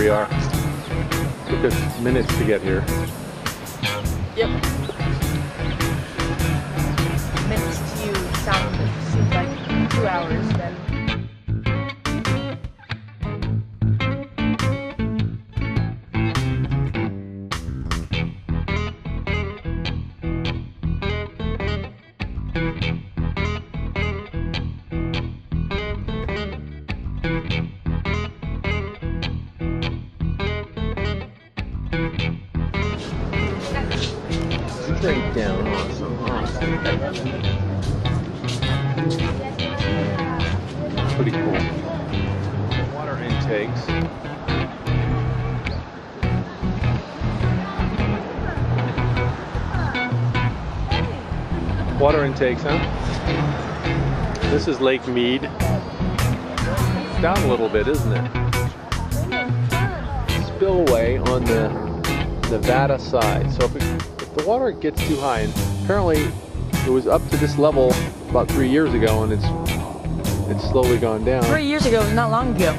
we are. Took us minutes to get here. Yep. Minutes to you seems like 2 hours then. Straight down, awesome. Pretty cool. Water intakes. Water intakes, huh? This is Lake Mead. It's down a little bit, isn't it? Spillway on the Nevada side. So if the water gets too high, and apparently it was up to this level about 3 years ago, and it's slowly gone down. 3 years ago was not long ago.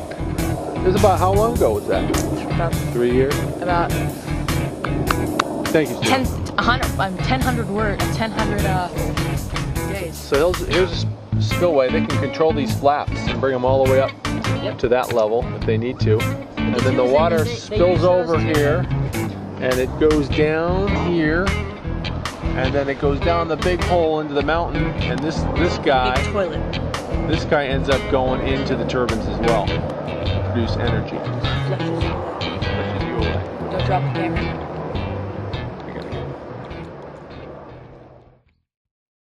It was about, how long ago was that? About 3 years? About. Thank you, Steve. 1,000 words, 1,000 days. So here's a spillway. They can control these flaps and bring them all the way up to that level if they need to. And then the water spills over here, and it goes down here, and then it goes down the big hole into the mountain, and this guy Big toilet. This guy ends up going into the turbines as well to produce energy. Flushes you away. Don't drop the camera.